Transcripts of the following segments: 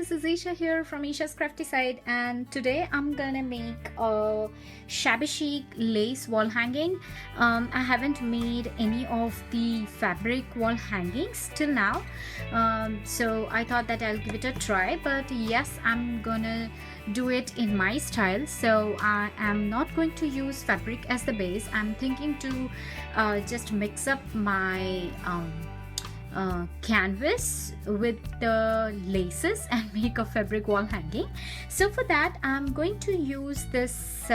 this is Isha here from Isha's Crafty Side, and today I'm gonna make a shabby chic lace wall hanging. I haven't made any of the fabric wall hangings till now, so I thought that I'll give it a try. But yes, I'm gonna do it in my style, so I am not going to use fabric as the base. I'm thinking to just mix up my canvas with the laces and make a fabric wall hanging. So for that I'm going to use this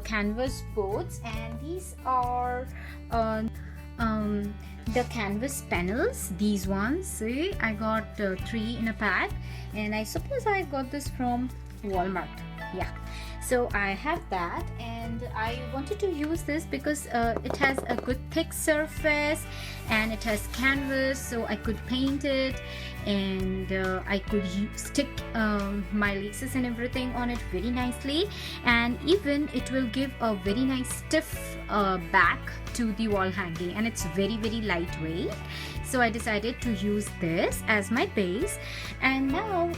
canvas boards, and these are the canvas panels. These ones, see, I got 3 in a pack, and I suppose I got this from Walmart. Yeah, so I have that, and I wanted to use this because it has a good thick surface and it has canvas, so I could paint it, and I could stick my laces and everything on it very nicely, and even it will give a very nice stiff back to the wall hanging, and it's very lightweight. So I decided to use this as my base. And now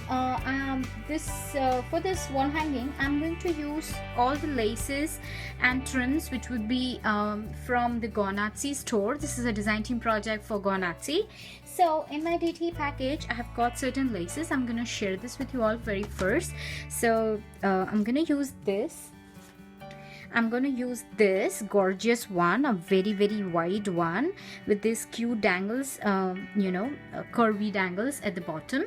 for this wall hanging, I'm going to use all the laces and trims which would be from the Gone Artsy Store. This is a design team project for Gone Artsy. So in my DT package I have got certain laces. I'm gonna share this with you all very first. So I'm gonna use this. I'm going to use this gorgeous one, a very wide one with these cute dangles, curvy dangles at the bottom.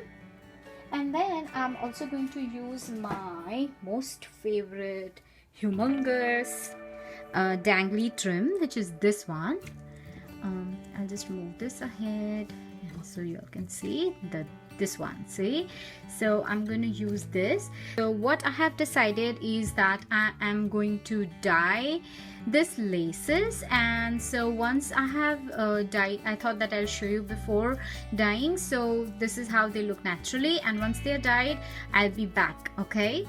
And then I'm also going to use my most favorite humongous dangly trim, which is this one. I'll just move this ahead so you all can see this one, see. So I'm going to use this. So what I have decided is that I am going to dye this laces, and so once I have dyed, I thought that I'll show you before dyeing. So this is how they look naturally, and once they're dyed I'll be back. Okay,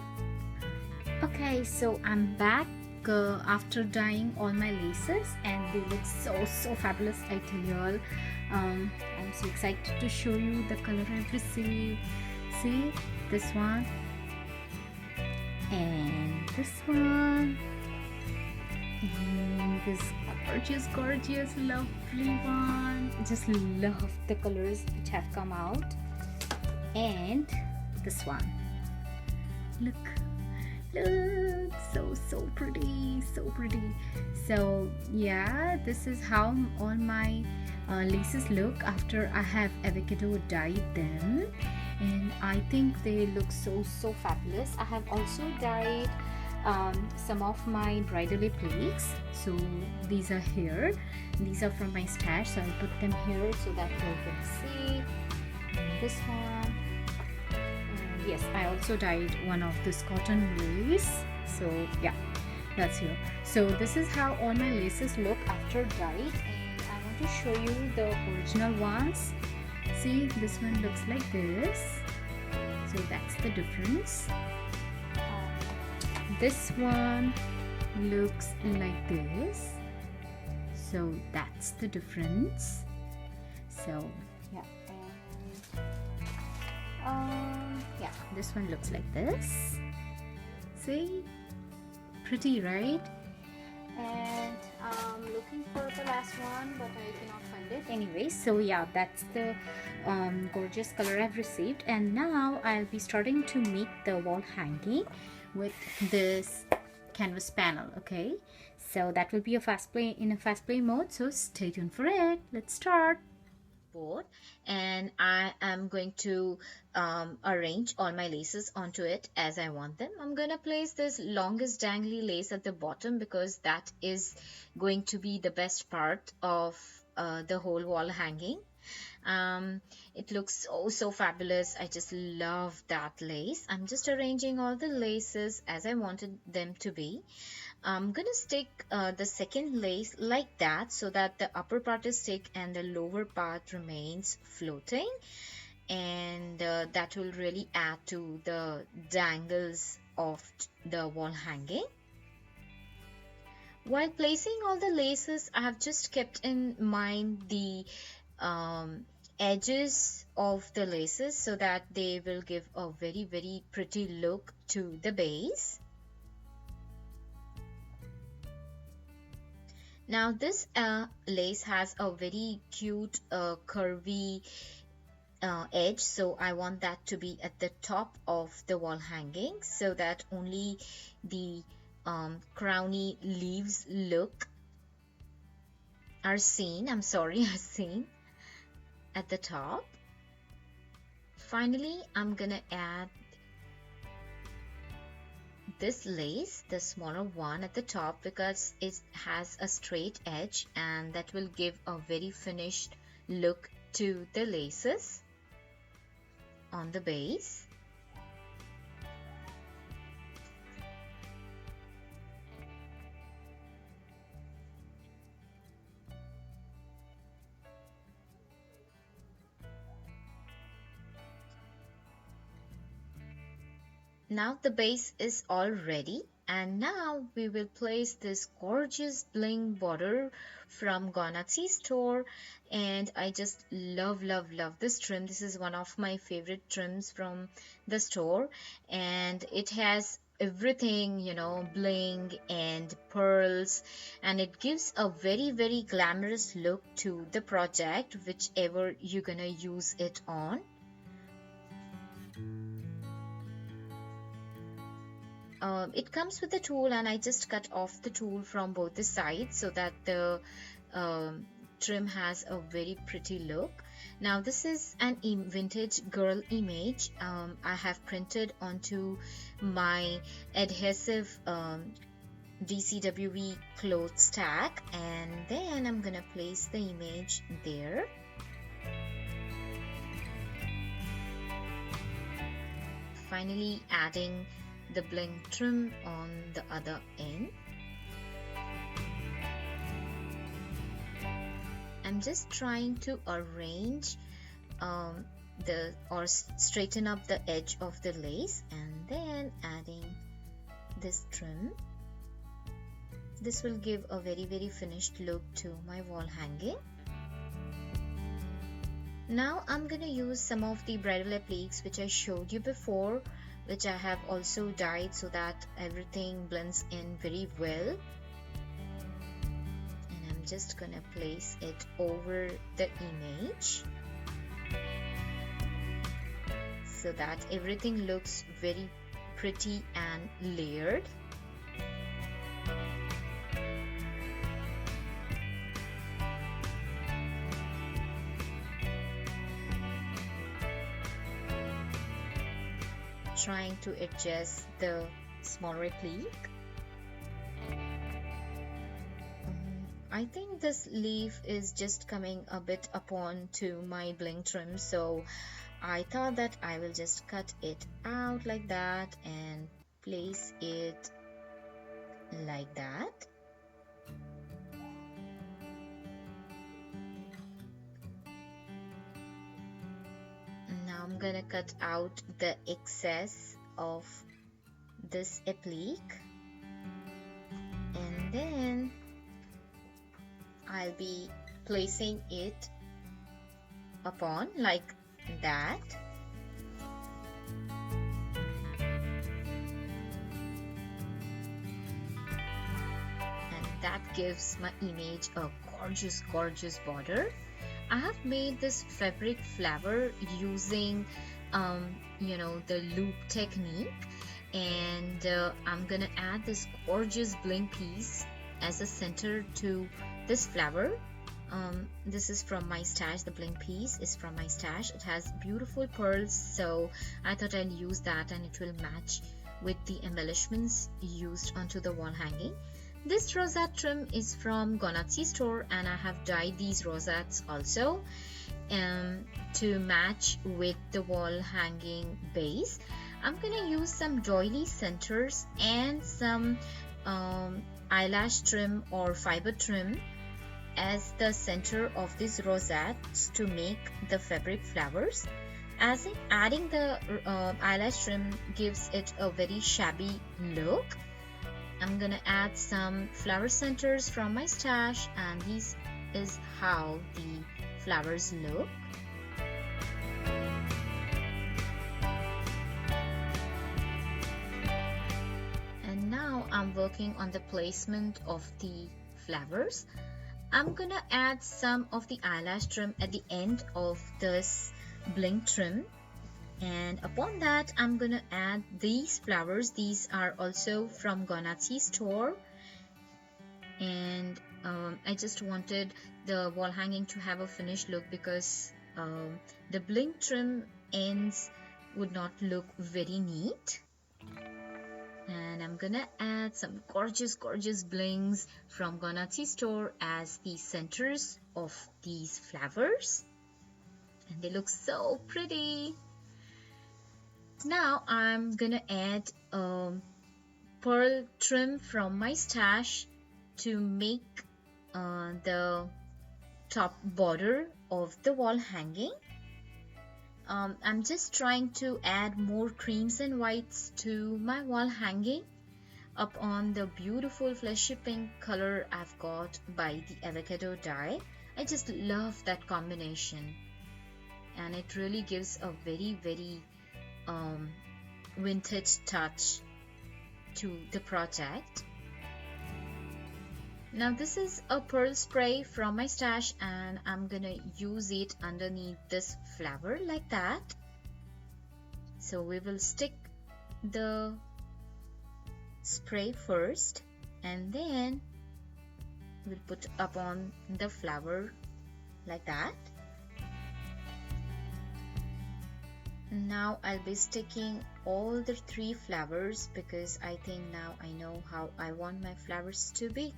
so I'm back after dyeing all my laces, and they look so fabulous, I tell you all. I'm so excited to show you the color I've received. See, this one and this one and this gorgeous lovely one. Just love the colors which have come out. And this one, look, so pretty. So yeah, this is how all my laces look after I have avocado dyed them, and I think they look so fabulous. I have also dyed some of my bridal plates, so these are here. These are from my stash, so I'll put them here so that you can see. And this one, yes, I also dyed one of this cotton lace, so yeah, that's here. So this is how all my laces look after dyed, and I want to show you the original ones. See, this one looks like this, so that's the difference. This one looks like this, so that's the difference. So yeah, yeah, this one looks like this. See, pretty, right? And I'm looking for the last one, but I cannot find it. Anyway, so yeah, that's the gorgeous color I've received. And now I'll be starting to make the wall hanging with this canvas panel. Okay, so that will be a fast play mode, so stay tuned for it. Let's start. Board, and I am going to arrange all my laces onto it as I want them. I'm gonna place this longest dangly lace at the bottom because that is going to be the best part of the whole wall hanging. It looks so fabulous. I just love that lace. I'm just arranging all the laces as I wanted them to be. I'm gonna stick the second lace like that so that the upper part is stick and the lower part remains floating, and that will really add to the dangles of the wall hanging. While placing all the laces, I have just kept in mind the edges of the laces so that they will give a very pretty look to the base. Now this lace has a very cute curvy edge, so I want that to be at the top of the wall hanging so that only the crowny leaves look are seen, are seen at the top. Finally, I'm gonna add this lace, the smaller one at the top, because it has a straight edge and that will give a very finished look to the laces on the base. Now the base is all ready, and now we will place this gorgeous bling border from Gone Artsy Store. And I just love this trim. This is one of my favorite trims from the store, and it has everything, you know, bling and pearls, and it gives a very glamorous look to the project, whichever you're gonna use it on. It comes with a tool, and I just cut off the tool from both the sides so that the trim has a very pretty look. Now this is an vintage girl image I have printed onto my adhesive DCWE cloth stack, and then I'm gonna place the image there. Finally adding the bling trim on the other end. I'm just trying to arrange straighten up the edge of the lace, and then adding this trim. This will give a very finished look to my wall hanging. Now I'm gonna use some of the bridal appliques which I showed you before, which I have also dyed so that everything blends in very well. And I'm just gonna place it over the image so that everything looks very pretty and layered. Trying to adjust the smaller applique. I think this leaf is just coming a bit upon to my bling trim, so I thought that I will just cut it out like that and place it like that. Now I'm gonna cut out the excess of this applique, and then I'll be placing it upon like that. And that gives my image a gorgeous border. I have made this fabric flower using the loop technique, and I'm gonna add this gorgeous bling piece as a center to this flower. This is from my stash. The bling piece is from my stash. It has beautiful pearls, so I thought I'll use that and it will match with the embellishments used onto the wall hanging. This rosette trim is from Gone Artsy Store, and I have dyed these rosettes also to match with the wall hanging base. I'm gonna use some doily centers and some eyelash trim or fiber trim as the center of these rosettes to make the fabric flowers. As in adding the eyelash trim gives it a very shabby look. I'm gonna add some flower centers from my stash, and this is how the flowers look. now I'm working on the placement of the flowers. I'm gonna add some of the eyelash trim at the end of this bling trim, and upon that I'm gonna add these flowers. These are also from Gone Artsy Store, and I just wanted the wall hanging to have a finished look because the bling trim ends would not look very neat. And I'm gonna add some gorgeous blings from Gone Artsy Store as the centers of these flowers, and they look so pretty. Now I'm gonna add pearl trim from my stash to make the top border of the wall hanging. I'm just trying to add more creams and whites to my wall hanging up on the beautiful fleshy pink color I've got by the avocado dye. I just love that combination, and it really gives a very vintage touch to the project. Now this is a pearl spray from my stash, and I'm gonna use it underneath this flower like that. So we will stick the spray first, and then we'll put up on the flower like that. Now I'll be sticking all the 3 flowers because I think now I know how I want my flowers to be.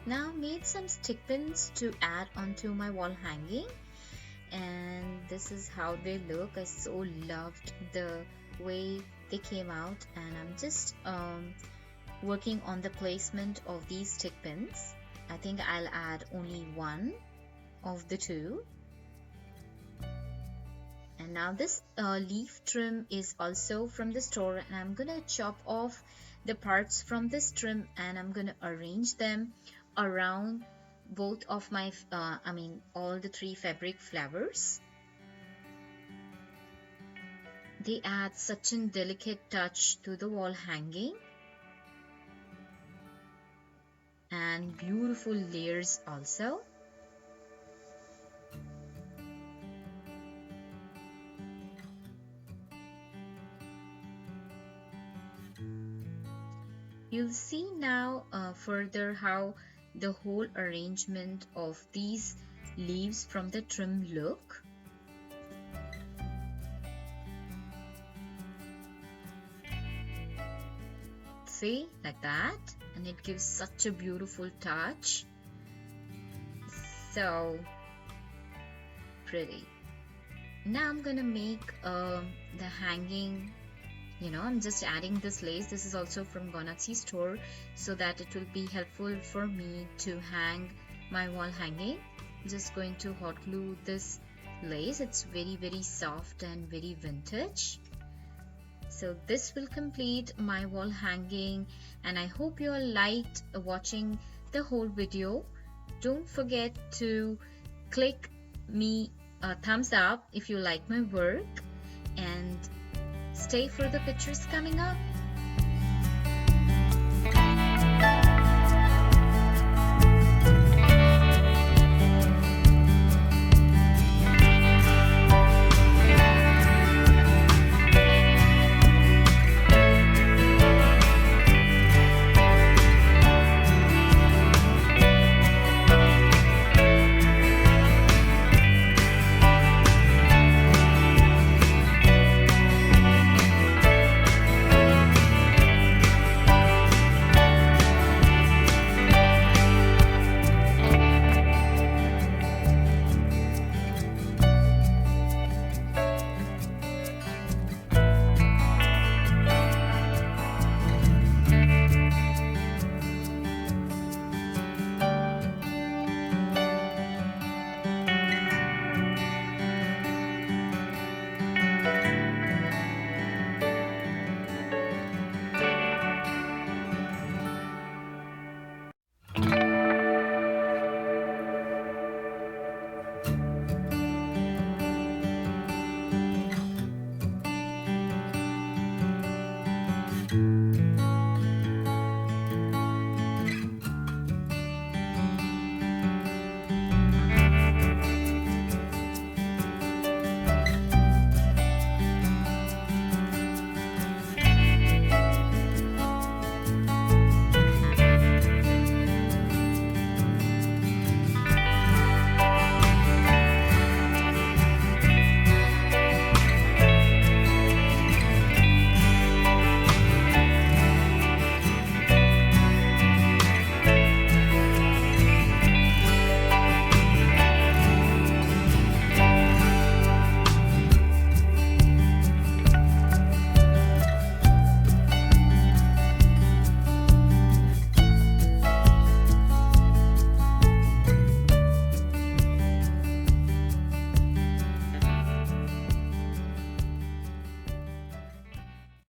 Now made some stick pins to add onto my wall hanging, and this is how they look. I so loved the way they came out, and I'm just working on the placement of these stick pins. I think I'll add only one of the 2. And now this leaf trim is also from the store, and I'm gonna chop off the parts from this trim and I'm gonna arrange them around both of my all the 3 fabric flowers. They add such a delicate touch to the wall hanging and beautiful layers also. You'll see now further how the whole arrangement of these leaves from the trim look. See, like that, and it gives such a beautiful touch. So pretty. Now I'm gonna make the hanging. I'm just adding this lace. This is also from Gone Artsy Store, so that it will be helpful for me to hang my wall hanging. I'm just going to hot glue this lace. It's very soft and very vintage. So this will complete my wall hanging, and I hope you all liked watching the whole video. Don't forget to click me a thumbs up if you like my work, and stay for the pictures coming up.